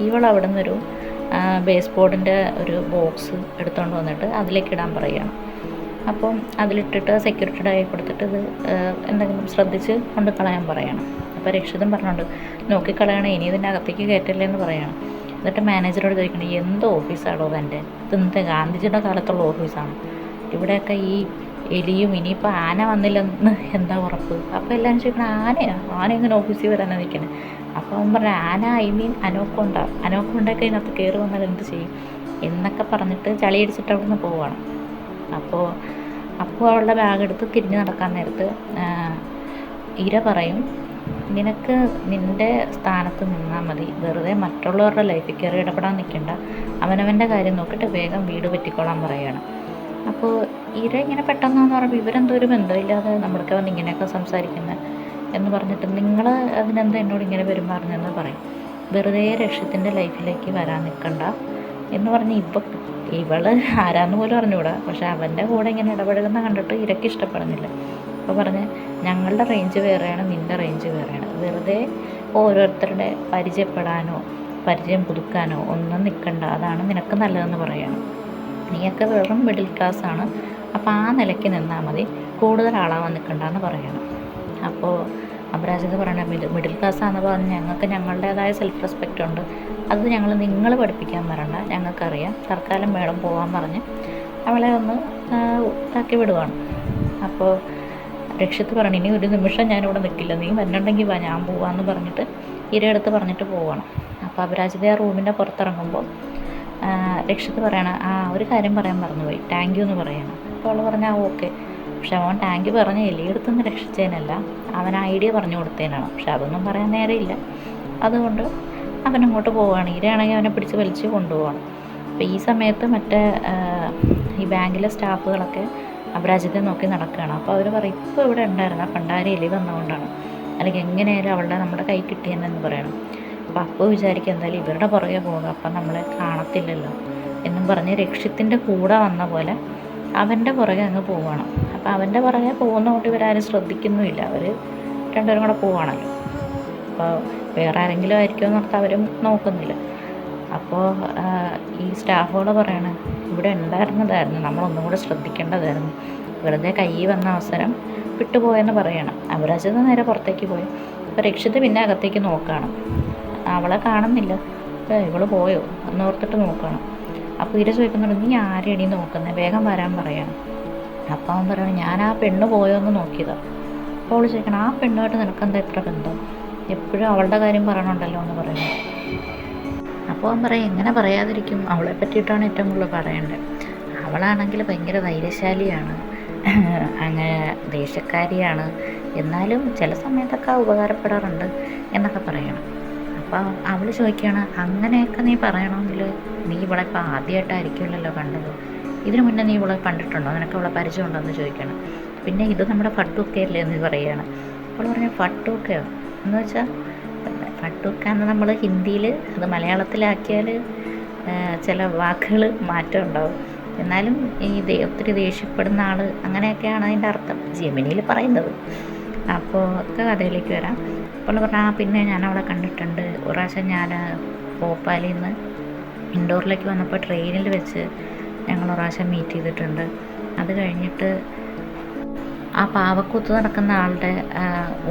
ഇവളവിടെ നിന്നൊരു ബേസ് ബോർഡിൻ്റെ ഒരു ബോക്സ് എടുത്തുകൊണ്ട് വന്നിട്ട് അതിലേക്ക് ഇടാൻ പറയുകയാണ്. അപ്പം അതിലിട്ടിട്ട് സെക്യൂരിറ്റിയുടെ കൈ കൊടുത്തിട്ട് ഇത് എന്തെങ്കിലും ശ്രദ്ധിച്ച് കൊണ്ട് കളയാൻ പറയണം. അപ്പോൾ രക്ഷിതൻ പറഞ്ഞുകൊണ്ട്, നോക്കിക്കളയണം, ഇനി ഇതിൻ്റെ അകത്തേക്ക് കയറ്റില്ലേ എന്ന് പറയണം. എന്നിട്ട് മാനേജറോട് ചോദിക്കണം, എന്ത് ഓഫീസാണോ തൻ്റെ, ഇതെന്ത് ഗാന്ധിജിയുടെ കാലത്തുള്ള ഓഫീസാണ്, ഇവിടെയൊക്കെ ഈ എലിയും ഇനിയിപ്പോൾ ആന വന്നില്ലെന്ന് എന്താ ഉറപ്പ്? അപ്പോൾ എല്ലാവരും ചോദിക്കണം, ആന ഇങ്ങനെ ഓഫീസിൽ വരാനാണ് നിൽക്കുന്നത്. അപ്പോൾ അവൻ പറഞ്ഞു, ആന അനോക്കൊണ്ടൊക്കെ ഇതിനകത്ത് കയറി വന്നാൽ എന്ത് ചെയ്യും എന്നൊക്കെ പറഞ്ഞിട്ട് ചളിയടിച്ചിട്ട് അവിടെ നിന്ന് പോവുകയാണ്. അപ്പോൾ അവളുടെ ബാഗ് എടുത്ത് തിരിഞ്ഞ് നടക്കാൻ നേരത്ത് ഇര പറയും, നിനക്ക് നിൻ്റെ സ്ഥാനത്ത് നിന്നാൽ മതി, വെറുതെ മറ്റുള്ളവരുടെ ലൈഫിൽ കയറി ഇടപെടാൻ നിൽക്കണ്ട, അവനവൻ്റെ കാര്യം നോക്കിയിട്ട് വേഗം വീട് പറ്റിക്കോളാൻ പറയുകയാണ്. അപ്പോൾ ഇര ഇങ്ങനെ പെട്ടെന്ന് പറയുമ്പോൾ ഇവരെന്തോ ഒരു ബന്ധമില്ലാതെ നമ്മൾക്ക് വന്ന് ഇങ്ങനെയൊക്കെ സംസാരിക്കുന്നത് എന്ന് പറഞ്ഞിട്ട്, നിങ്ങൾ അതിനെന്താ എന്നോട് ഇങ്ങനെ പെരുമാറുന്നതെന്ന് പറയും. വെറുതെ രക്ഷിത്തിൻ്റെ ലൈഫിലേക്ക് വരാൻ നിൽക്കണ്ട എന്ന് പറഞ്ഞ് ഇവള് ആരാന്ന് പോലും അറിഞ്ഞുകൂടാ, പക്ഷെ അവൻ്റെ കൂടെ ഇങ്ങനെ ഇടപെടുന്ന കണ്ടിട്ട് ഇരയ്ക്ക് ഇഷ്ടപ്പെടുന്നില്ല. അപ്പോൾ പറഞ്ഞ്, ഞങ്ങളുടെ റേഞ്ച് വേറെയാണ്, നിൻ്റെ റേഞ്ച് വേറെയാണ്, വെറുതെ ഓരോരുത്തരുടെ പരിചയപ്പെടാനോ പരിചയം പുതുക്കാനോ ഒന്നും നിൽക്കണ്ട, അതാണ് നിനക്ക് നല്ലതെന്ന് പറയുകയാണ്. നീയൊക്കെ വെറും മിഡിൽ ക്ലാസ്സാണ്, അപ്പോൾ ആ നിലയ്ക്ക് നിന്നാൽ മതി, കൂടുതൽ ആളാവാൻ നിൽക്കണ്ടെന്ന് പറയണം. അപ്പോൾ അപരാജിത പറയണത് മിഡിൽ ക്ലാസ്സാണെന്ന് പറഞ്ഞ് ഞങ്ങൾക്ക് ഞങ്ങളുടേതായ സെൽഫ് റെസ്പെക്റ്റ് ഉണ്ട്, അത് നിങ്ങൾ പഠിപ്പിക്കാൻ വരണ്ട, ഞങ്ങൾക്കറിയാം, തൽക്കാലം മേഡം പോകാൻ പറഞ്ഞ് അവളെ ഒന്ന് ഇതാക്കി വിടുവാണ്. അപ്പോൾ രക്ഷിത്ത് പറഞ്ഞു ഇനി ഒരു നിമിഷം ഞാനിവിടെ നിൽക്കില്ല, നീ വന്നിട്ടുണ്ടെങ്കിൽ വാ, ഞാൻ പോവാമെന്ന് പറഞ്ഞിട്ട് ഇരയെടുത്ത് പറഞ്ഞിട്ട് പോവാണ്. അപ്പോൾ അപരാജിത റൂമിൻ്റെ പുറത്തിറങ്ങുമ്പോൾ രക്ഷിത്ത് പറയണം ഒരു കാര്യം പറയാൻ മറന്നുപോയി, താങ്ക് യു എന്ന് പറയണം. അപ്പോൾ അവൾ പറഞ്ഞാൽ ഓക്കെ. പക്ഷെ അവൻ താങ്ക് യു പറഞ്ഞ എലിയെടുത്തുനിന്ന് രക്ഷിച്ചതിനല്ല, അവൻ ഐഡിയ പറഞ്ഞു കൊടുത്തതിനാണ്. പക്ഷെ അതൊന്നും പറയാൻ നേരമില്ല. അതുകൊണ്ട് അവനങ്ങോട്ട് പോവുകയാണ്. ഇരയാണെങ്കിൽ അവനെ പിടിച്ച് വലിച്ച് കൊണ്ടുപോവാണ്. അപ്പോൾ ഈ സമയത്ത് മറ്റേ ഈ ബാങ്കിലെ സ്റ്റാഫുകളൊക്കെ അപരാജിത്തെ നോക്കി നടക്കുകയാണ്. അപ്പോൾ അവർ പറയും ഇപ്പോൾ ഇവിടെ ഉണ്ടായിരുന്നു, പണ്ടാരി എലി വന്നതുകൊണ്ടാണ്, അല്ലെങ്കിൽ എങ്ങനെയായാലും അവളുടെ നമ്മുടെ കൈ കിട്ടിയെന്നു പറയണം. അപ്പോൾ അപ്പോൾ വിചാരിക്കുക എന്തായാലും ഇവരുടെ പുറകെ പോകുക, അപ്പം നമ്മളെ കാണത്തില്ലല്ലോ എന്നും പറഞ്ഞ് രക്ഷിത്തിൻ്റെ കൂടെ വന്ന പോലെ അവൻ്റെ പുറകെ അങ്ങ് പോവുകയാണ്. അപ്പോൾ അവൻ്റെ പുറകെ പോകുന്നതുകൊണ്ട് ഇവരാരും ശ്രദ്ധിക്കുന്നുമില്ല, അവർ രണ്ടുപേരും കൂടെ പോവുകയാണല്ലോ. അപ്പോൾ വേറെ ആരെങ്കിലും ആയിരിക്കുമോ എന്നോർത്ത് അവരും നോക്കുന്നില്ല. അപ്പോൾ ഈ സ്റ്റാഫുകൾ പറയണ ഇവിടെ ഉണ്ടായിരുന്നതായിരുന്നു, നമ്മളൊന്നും കൂടെ ശ്രദ്ധിക്കേണ്ടതായിരുന്നു, വെറുതെ കൈ വന്ന അവസരം വിട്ടുപോയെന്ന് പറയണം. അപരാജിത നേരെ പുറത്തേക്ക് പോയി. അപ്പോൾ രക്ഷിത് പിന്നെ അകത്തേക്ക് നോക്കുകയാണ്, അവളെ കാണുന്നില്ല, ഇവള് പോയോ എന്നോർത്തിട്ട് നോക്കുകയാണ്. അപ്പോൾ ഇര ചോദിക്കുന്നുണ്ട് നീ ആരെയടി നോക്കുന്നത്, വേഗം വരാൻ പറയണം. അപ്പോൾ അവൻ പറയണം ഞാൻ ആ പെണ്ണ് പോയോ എന്ന് നോക്കിയതാണ്. അപ്പോൾ അവൾ ചോദിക്കണം ആ പെണ്ണുമായിട്ട് നിനക്കെന്താ എത്ര ബന്ധം, എപ്പോഴും അവളുടെ കാര്യം പറയണുണ്ടല്ലോ എന്ന് പറയുന്നു. അപ്പോൾ അവൻ പറയും എങ്ങനെ പറയാതിരിക്കും, അവളെ പറ്റിയിട്ടാണ് ഏറ്റവും കൂടുതൽ പറയേണ്ടത്. അവളാണെങ്കിൽ ഭയങ്കര ധൈര്യശാലിയാണ്, അങ്ങനെ ദേഷ്യക്കാരിയാണ്, എന്നാലും ചില സമയത്തൊക്കെ ഉപകാരപ്പെടാറുണ്ട് എന്നൊക്കെ പറയണം. അപ്പോൾ അവൾ ചോദിക്കുകയാണ് അങ്ങനെയൊക്കെ നീ പറയണമെങ്കിൽ നീ ഇവളെ ഇപ്പോൾ ആദ്യമായിട്ടായിരിക്കുമല്ലോ കണ്ടത്, ഇതിനു മുന്നേ നീ ഇവളെ കണ്ടിട്ടുണ്ടോ, നിനക്ക് അവളെ പരിചയമുണ്ടോ എന്ന് ചോദിക്കണം. പിന്നെ ഇത് നമ്മുടെ ഫട്ടൂക്കയല്ലേ എന്ന് പറയുകയാണ്. അവൾ പറഞ്ഞു ഫട്ടൂക്കയോ എന്ന് വെച്ചാൽ ഫട്ടൂക്ക എന്ന് നമ്മൾ ഹിന്ദിയിൽ അത് മലയാളത്തിലാക്കിയാൽ ചില വാക്കുകൾ മാറ്റം ഉണ്ടാവും, എന്നാലും ഈ ഒത്തിരി ദേഷ്യപ്പെടുന്ന ആൾ അങ്ങനെയൊക്കെയാണ് അതിൻ്റെ അർത്ഥം ജെമിനിയിൽ പറയുന്നത്. അപ്പോൾ ഒക്കെ കഥയിലേക്ക് വരാം. അപ്പോൾ പറഞ്ഞാൽ പിന്നെ ഞാൻ അവളെ കണ്ടിട്ടുണ്ട്, ഒരു പ്രാവശ്യം ഞാൻ ഭോപ്പാലിൽ നിന്ന് ഇൻഡോറിലേക്ക് വന്നപ്പോൾ ട്രെയിനിൽ വെച്ച് ഞങ്ങൾ ഒരു പ്രാവശ്യം മീറ്റ് ചെയ്തിട്ടുണ്ട്. അത് കഴിഞ്ഞിട്ട് ആ പാവക്കൂത്ത് നടക്കുന്ന ആളുടെ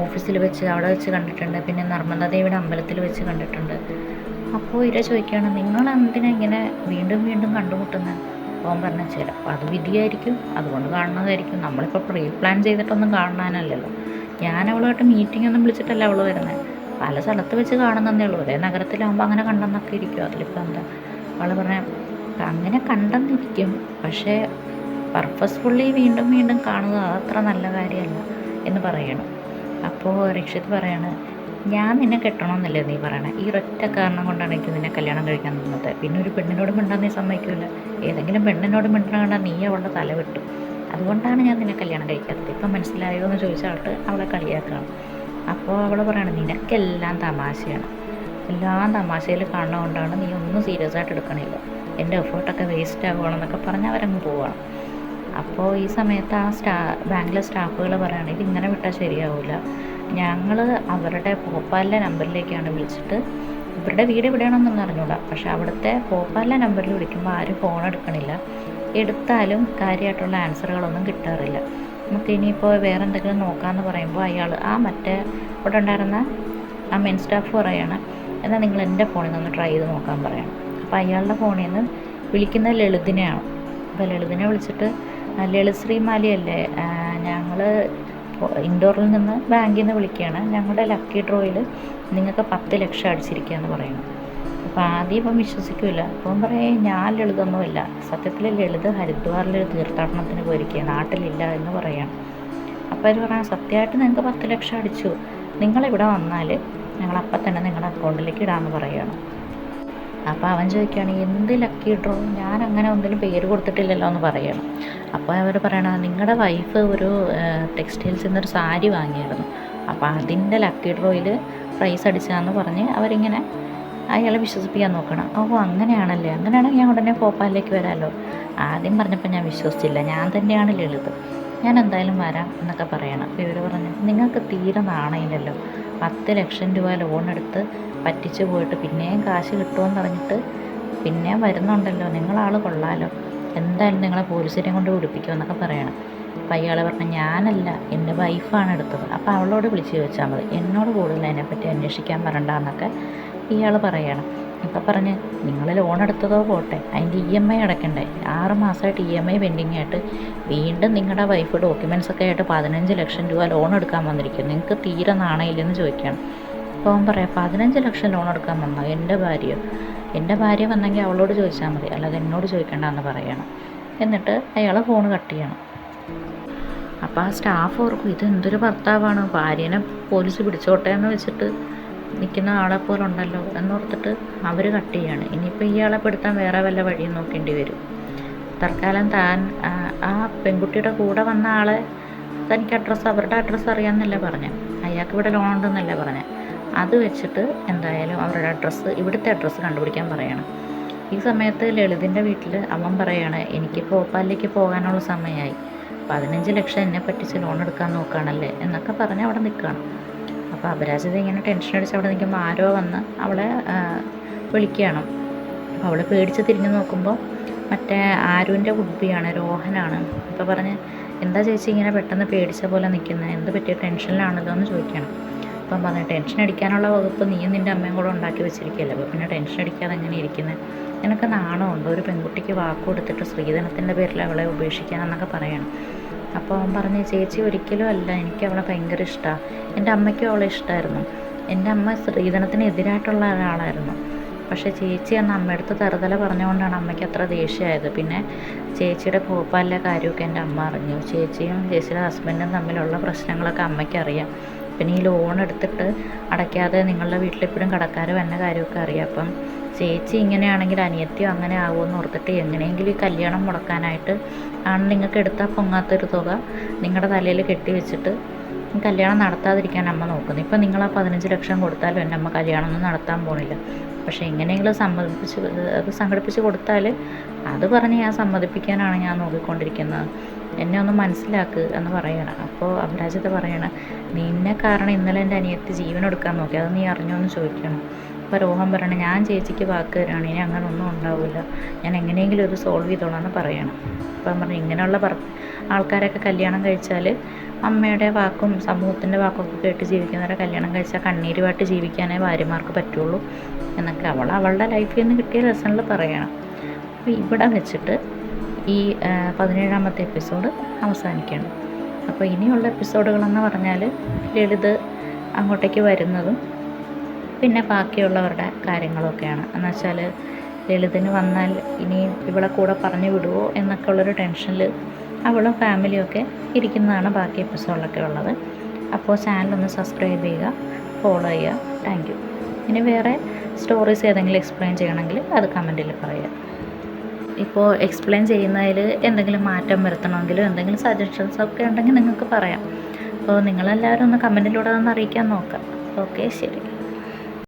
ഓഫീസിൽ വെച്ച് അവിടെ വെച്ച് കണ്ടിട്ടുണ്ട്, പിന്നെ നർമ്മദ ദേവിയുടെ അമ്പലത്തിൽ വെച്ച് കണ്ടിട്ടുണ്ട്. അപ്പോൾ ഇര ചോദിക്കുകയാണ് നിങ്ങൾ എന്തിനാ ഇങ്ങനെ വീണ്ടും വീണ്ടും കണ്ടുമുട്ടുന്നത്. അവൻ പറഞ്ഞാൽ ചിലപ്പോൾ അത് വിധിയായിരിക്കും, അതുകൊണ്ട് കാണുന്നതായിരിക്കും, നമ്മളിപ്പോൾ പ്രീ പ്ലാൻ ചെയ്തിട്ടൊന്നും കാണാനല്ലല്ലോ, ഞാൻ അവളുമായിട്ട് മീറ്റിംഗ് ഒന്നും വിളിച്ചിട്ടല്ല അവൾ വരുന്നത്, പല സ്ഥലത്ത് വെച്ച് കാണുന്നതേ ഉള്ളൂ, ഒരേ നഗരത്തിലാകുമ്പോൾ അങ്ങനെ കണ്ടെന്നൊക്കെ ഇരിക്കും, അതിലിപ്പോൾ എന്താ. അവൾ പറഞ്ഞ അങ്ങനെ കണ്ടെന്നിരിക്കും, പക്ഷേ പർപ്പസ്ഫുള്ളി വീണ്ടും വീണ്ടും കാണുന്നത് അതത്ര നല്ല കാര്യമല്ല എന്ന് പറയണം. അപ്പോൾ രക്ഷിത് പറയാണ് ഞാൻ നിന്നെ കെട്ടണമെന്നല്ലേ നീ പറയണേ, ഈ ഒറ്റ കാരണം കൊണ്ടാണ് എനിക്ക് നിന്നെ കല്യാണം കഴിക്കാൻ തന്നത്, പിന്നെ ഒരു പെണ്ണിനോട് മിണ്ടാൻ നീ സമ്മതിക്കില്ല, ഏതെങ്കിലും പെണ്ണിനോട് മിണ്ടാൻ കണ്ടാൽ നീ അവളുടെ തല വെട്ടും, അതുകൊണ്ടാണ് ഞാൻ നിന്നെ കല്യാണം കഴിക്കാത്തത്, ഇപ്പം മനസ്സിലായോ എന്ന് ചോദിച്ചായിട്ട് അവളെ കളിയാക്കണം. അപ്പോൾ അവൾ പറയണം നിനക്കെല്ലാം തമാശയാണ്, എല്ലാം തമാശയിൽ കാണുന്നതുകൊണ്ടാണ് നീ ഒന്നും സീരിയസ് ആയിട്ട് എടുക്കണില്ല, എൻ്റെ എഫേർട്ടൊക്കെ വേസ്റ്റ് ആവുകയാണെന്നൊക്കെ പറഞ്ഞ് അവരങ്ങ് പോവുകയാണ്. അപ്പോൾ ഈ സമയത്ത് ആ ബാങ്കിലെ സ്റ്റാഫുകൾ പറയുകയാണ് ഇതിങ്ങനെ വിട്ടാൽ ശരിയാവില്ല, ഞങ്ങൾ അവരുടെ ഭോപ്പാലിലെ നമ്പറിലേക്കാണ് വിളിച്ചിട്ട്, ഇവരുടെ വീട് എവിടെയാണെന്നൊന്നും അറിഞ്ഞൂടാ, പക്ഷെ അവിടുത്തെ ഭോപ്പാലിലെ നമ്പറിൽ വിളിക്കുമ്പോൾ ആരും ഫോൺ എടുക്കണില്ല, എടുത്താലും കാര്യമായിട്ടുള്ള ആൻസറുകളൊന്നും കിട്ടാറില്ല, നമുക്ക് ഇനിയിപ്പോൾ വേറെ എന്തെങ്കിലും നോക്കാമെന്ന് പറയുമ്പോൾ അയാൾ മറ്റേ ഇവിടെ ഉണ്ടായിരുന്ന ആ മെയിൻ സ്റ്റാഫ് പറയുകയാണ് എന്നാൽ നിങ്ങൾ എൻ്റെ ഫോണിൽ നിന്ന് ട്രൈ ചെയ്ത് നോക്കാൻ പറയണം. അപ്പോൾ അയാളുടെ ഫോണിൽ നിന്ന് വിളിക്കുന്നത് ലളിതിനെയാണ്. അപ്പോൾ ലളിതിനെ വിളിച്ചിട്ട് ലളിത് ശ്രീമാലിയല്ലേ, ഞങ്ങൾ ഇൻഡോറിൽ നിന്ന് ബാങ്കിൽ നിന്ന് വിളിക്കുകയാണ്, ഞങ്ങളുടെ ലക്കി ഡ്രോയിൽ നിങ്ങൾക്ക് 10 ലക്ഷം അടിച്ചിരിക്കുകയെന്ന് പറയണം. അപ്പോൾ ആദ്യം ഇപ്പം വിശ്വസിക്കില്ല, അപ്പം പറയും ഞാൻ ലളിതൊന്നുമില്ല, സത്യത്തിൽ ലളിത് ഹരിദ്വാറിൽ തീർത്ഥാടനത്തിന് പോയിരിക്കുക, നാട്ടിലില്ല എന്ന് പറയണം. അപ്പോൾ അവർ പറയാം സത്യമായിട്ട് നിങ്ങൾക്ക് 10 ലക്ഷം അടിച്ചു, നിങ്ങളിവിടെ വന്നാൽ ഞങ്ങളപ്പം തന്നെ നിങ്ങളുടെ അക്കൗണ്ടിലേക്ക് ഇടാമെന്ന് പറയുകയാണ്. അപ്പോൾ അവൻ ചോദിക്കുകയാണ് എന്ത് ലക്കി ഡ്രോ, ഞാൻ അങ്ങനെ ഒന്നിനും പേര് കൊടുത്തിട്ടില്ലല്ലോ എന്ന് പറയണം. അപ്പോൾ അവർ പറയണം നിങ്ങളുടെ വൈഫ് ഒരു ടെക്സ്റ്റൈൽസിൽ നിന്നൊരു സാരി വാങ്ങിയായിരുന്നു, അപ്പോൾ അതിൻ്റെ ലക്കി ഡ്രോയിൽ പ്രൈസ് അടിച്ചാന്ന് പറഞ്ഞ് അവരിങ്ങനെ അയാളെ വിശ്വസിപ്പിക്കാൻ നോക്കണം. ഓ അങ്ങനെയാണല്ലേ, അങ്ങനെയാണെങ്കിൽ ഞാൻ ഉടനെ ഭോപ്പാലിലേക്ക് വരാമല്ലോ. ആദ്യം പറഞ്ഞപ്പോൾ ഞാൻ വിശ്വസിച്ചില്ല, ഞാൻ തന്നെയാണ് ലളിത്, ഞാൻ എന്തായാലും വരാം എന്നൊക്കെ പറയണം. അപ്പോൾ ഇവർ പറഞ്ഞു നിങ്ങൾക്ക് തീരെ നാണയില്ലല്ലോ, 10 ലക്ഷം രൂപ ലോൺ എടുത്ത് പറ്റിച്ച് പോയിട്ട് പിന്നെയും കാശ് കിട്ടുമെന്ന് പറഞ്ഞിട്ട് പിന്നെയും വരുന്നുണ്ടല്ലോ, നിങ്ങളാൾ കൊള്ളാലോ, എന്തായാലും നിങ്ങളെ പോലീസിനെ കൊണ്ട് പിടിപ്പിക്കുമെന്നൊക്കെ പറയണം. അപ്പോൾ അയാൾ പറഞ്ഞു ഞാനല്ല, എൻ്റെ വൈഫാണ് എടുത്തത്. അപ്പോൾ അവളോട് വിളിച്ച് ചോദിച്ചാൽ മതി, എന്നോട് കൂടുതൽ അതിനെപ്പറ്റി അന്വേഷിക്കാൻ പറയണ്ടെന്നൊക്കെ ഇയാൾ പറയണം. അപ്പോൾ പറഞ്ഞ് നിങ്ങൾ ലോൺ എടുത്തതോ പോട്ടെ, അതിൻ്റെ EMI അടയ്ക്കണ്ടേ? 6 മാസമായിട്ട് EMI പെൻഡിങ് ആയിട്ട് വീണ്ടും നിങ്ങളുടെ വൈഫ് ഡോക്യുമെൻറ്റ്സൊക്കെ ആയിട്ട് 15 ലക്ഷം രൂപ ലോൺ എടുക്കാൻ വന്നിരിക്കും, നിങ്ങൾക്ക് തീരെ നാണയില്ലെന്ന് ചോദിക്കുകയാണ്. അപ്പോൾ അവൻ പറയാം 15 ലക്ഷം ലോൺ എടുക്കാൻ വന്നോ? എൻ്റെ ഭാര്യ വന്നെങ്കിൽ അവളോട് ചോദിച്ചാൽ മതി, അല്ലാതെ എന്നോട് ചോദിക്കേണ്ടെന്ന് പറയണം. എന്നിട്ട് അയാൾ ഫോൺ കട്ട് ചെയ്യണം. അപ്പോൾ ആ സ്റ്റാഫ് ഓർക്കും ഇതെന്തൊരു ഭർത്താവാണ്, ഭാര്യനെ പോലീസ് പിടിച്ചോട്ടെ എന്ന് വെച്ചിട്ട് നിൽക്കുന്ന ആളെ പോലെ ഉണ്ടല്ലോ എന്നോർത്തിട്ട് അവർ കട്ട് ചെയ്യാണ്. ഇനിയിപ്പോൾ ഇയാളെ പെടുത്താൻ വേറെ വല്ല വഴിയും നോക്കേണ്ടി വരും. തൽക്കാലം താൻ ആ പെൺകുട്ടിയുടെ കൂടെ വന്ന ആളെ തനിക്ക് അവരുടെ അഡ്രസ്സ് അറിയാമെന്നല്ലേ പറഞ്ഞത്, അയാൾക്ക് ഇവിടെ ലോൺ ഉണ്ടെന്നല്ലേ പറഞ്ഞത്, അത് വെച്ചിട്ട് എന്തായാലും അവരുടെ ഇവിടുത്തെ അഡ്രസ്സ് കണ്ടുപിടിക്കാൻ പറയണം. ഈ സമയത്ത് ലളിതിൻ്റെ വീട്ടിൽ അവൻ പറയാണ് എനിക്ക് ഭോപ്പാലിലേക്ക് പോകാനുള്ള സമയമായി, 15 ലക്ഷം എന്നെ പറ്റിച്ച് ലോൺ എടുക്കാൻ നോക്കുകയാണല്ലേ എന്നൊക്കെ പറഞ്ഞ് അവിടെ നിൽക്കുകയാണ്. അപ്പോൾ അപരാജിത ഇങ്ങനെ ടെൻഷൻ അടിച്ച് അവിടെ നിൽക്കുമ്പോൾ ആരോ വന്ന് അവളെ വിളിക്കുകയാണ്. അപ്പോൾ അവൾ പേടിച്ച് തിരിഞ്ഞ് നോക്കുമ്പോൾ മറ്റേ ആരുവിൻ്റെ കുട്ടിയാണ്, രോഹനാണ്. അപ്പോൾ പറഞ്ഞ് എന്താ ചേച്ചി ഇങ്ങനെ പെട്ടെന്ന് പേടിച്ച പോലെ നിൽക്കുന്നത്, എന്ത് പറ്റിയ ടെൻഷനിലാണല്ലോ എന്ന് ചോദിക്കണം. അപ്പം പറഞ്ഞു ടെൻഷൻ അടിക്കാനുള്ള വകുപ്പ് നീയും നിൻ്റെ അമ്മയും കൂടെ ഉണ്ടാക്കി വെച്ചിരിക്കുകയല്ലേ, അപ്പോൾ പിന്നെ ടെൻഷൻ അടിക്കാതെ എങ്ങനെ ഇരിക്കുന്നത്, നിനക്ക് നാണമുണ്ടോ, ഒരു പെൺകുട്ടിക്ക് വാക്ക് കൊടുത്തിട്ട് സ്ത്രീധനത്തിൻ്റെ പേരിൽ അവളെ ഉപേക്ഷിക്കാനെന്നൊക്കെ പറയണം. അപ്പോൾ അവൻ പറഞ്ഞ് ചേച്ചി ഒരിക്കലും അല്ല, എനിക്ക് അവളെ ഭയങ്കര ഇഷ്ടമാണ്, എൻ്റെ അമ്മയ്ക്കും അവളെ ഇഷ്ടമായിരുന്നു, എൻ്റെ അമ്മ സ്ത്രീധനത്തിന് എതിരായിട്ടുള്ള ഒരാളായിരുന്നു, പക്ഷേ ചേച്ചി അന്ന് അമ്മയടുത്ത് തറുതല പറഞ്ഞുകൊണ്ടാണ് അമ്മയ്ക്ക് അത്ര ദേഷ്യമായത്. പിന്നെ ചേച്ചിയുടെ ഭോപ്പാലിലെ കാര്യമൊക്കെ എൻ്റെ അമ്മ അറിഞ്ഞു, ചേച്ചിയും ചേച്ചിയുടെ ഹസ്ബൻഡും തമ്മിലുള്ള പ്രശ്നങ്ങളൊക്കെ അമ്മയ്ക്കറിയാം, പിന്നെ ഈ ലോൺ എടുത്തിട്ട് അടയ്ക്കാതെ നിങ്ങളുടെ വീട്ടിലെപ്പോഴും കടക്കാർ വന്ന കാര്യമൊക്കെ അറിയാം. അപ്പം ചേച്ചി ഇങ്ങനെയാണെങ്കിൽ അനിയത്തിയോ അങ്ങനെ ആവുമെന്ന് ഓർത്തിട്ട് എങ്ങനെയെങ്കിലും ഈ കല്യാണം മുടക്കാനായിട്ട് ആണ് നിങ്ങൾക്ക് എടുത്താൽ പൊങ്ങാത്തൊരു തുക നിങ്ങളുടെ തലയിൽ കെട്ടി വെച്ചിട്ട് കല്യാണം നടത്താതിരിക്കാൻ അമ്മ നോക്കുന്നു. ഇപ്പം നിങ്ങൾ ആ 15 ലക്ഷം കൊടുത്താലും എൻ്റെ അമ്മ കല്യാണമൊന്നും നടത്താൻ പോണില്ല, പക്ഷേ എങ്ങനെയെങ്കിലും സംഘടിപ്പിച്ച് കൊടുത്താൽ അത് പറഞ്ഞ് ഞാൻ സമ്മതിപ്പിക്കാനാണ് ഞാൻ നോക്കിക്കൊണ്ടിരിക്കുന്നത്, എന്നെ ഒന്ന് മനസ്സിലാക്ക് എന്ന് പറയണം. അപ്പോൾ അപരാജിത പറയണം നിന്നെ കാരണം ഇന്നലെ എൻ്റെ അനിയത്തി ജീവനെടുക്കാൻ നോക്കി, അത് നീ അറിഞ്ഞോ എന്ന് ചോദിക്കണം. അപ്പോൾ രോഹൻ പറയണം ഞാൻ ചേച്ചിക്ക് വാക്ക് തരാണ്, ഇനി അങ്ങനെ ഒന്നും ഉണ്ടാവില്ല, ഞാൻ എങ്ങനെയെങ്കിലും ഒരു സോൾവ് ചെയ്തോളാം എന്ന് പറയണം. അപ്പം പറഞ്ഞു ഇങ്ങനെയുള്ള ആൾക്കാരൊക്കെ കല്യാണം കഴിച്ചാൽ അമ്മയുടെ വാക്കും സമൂഹത്തിൻ്റെ വാക്കൊക്കെ കേട്ട് ജീവിക്കുന്നവരെ കല്യാണം കഴിച്ചാൽ കണ്ണീരുമായിട്ട് ജീവിക്കാനേ ഭാര്യമാർക്ക് പറ്റുള്ളൂ എന്നൊക്കെ അവളുടെ ലൈഫിൽ നിന്ന് കിട്ടിയ ലെസണിൽ പറയണം. അപ്പോൾ ഇവിടെ വെച്ചിട്ട് ഈ 17ാമത്തെ എപ്പിസോഡ് അവസാനിക്കുകയാണ്. അപ്പോൾ ഇനിയുള്ള എപ്പിസോഡുകളെന്ന് പറഞ്ഞാൽ ലളിത് അങ്ങോട്ടേക്ക് വരുന്നതും പിന്നെ ബാക്കിയുള്ളവരുടെ കാര്യങ്ങളൊക്കെയാണ്. എന്നുവെച്ചാൽ ലളിതിന് വന്നാൽ ഇനി ഇവളെ കൂടെ പറഞ്ഞു വിടുമോ എന്നൊക്കെ ഉള്ളൊരു ടെൻഷനിൽ അവളും ഫാമിലിയൊക്കെ ഇരിക്കുന്നതാണ് ബാക്കി എപ്പിസോഡിലൊക്കെ ഉള്ളത്. അപ്പോൾ ചാനലൊന്ന് സബ്സ്ക്രൈബ് ചെയ്യുക, ഫോളോ ചെയ്യുക. Thank you. ഇനി വേറെ സ്റ്റോറീസ് ഏതെങ്കിലും എക്സ്പ്ലെയിൻ ചെയ്യണമെങ്കിൽ അത് കമൻറ്റിൽ പറയുക. ഇപ്പോൾ എക്സ്പ്ലെയിൻ ചെയ്യുന്നതിൽ എന്തെങ്കിലും മാറ്റം വരുത്തണമെങ്കിലോ എന്തെങ്കിലും സജഷൻസ് ഒക്കെ ഉണ്ടെങ്കിൽ നിങ്ങൾക്ക് പറയാം. അപ്പോൾ നിങ്ങളെല്ലാവരും ഒന്ന് കമൻറ്റിലൂടെ ഒന്ന് അറിയിക്കാൻ നോക്കാം. ഓക്കെ, ശരി.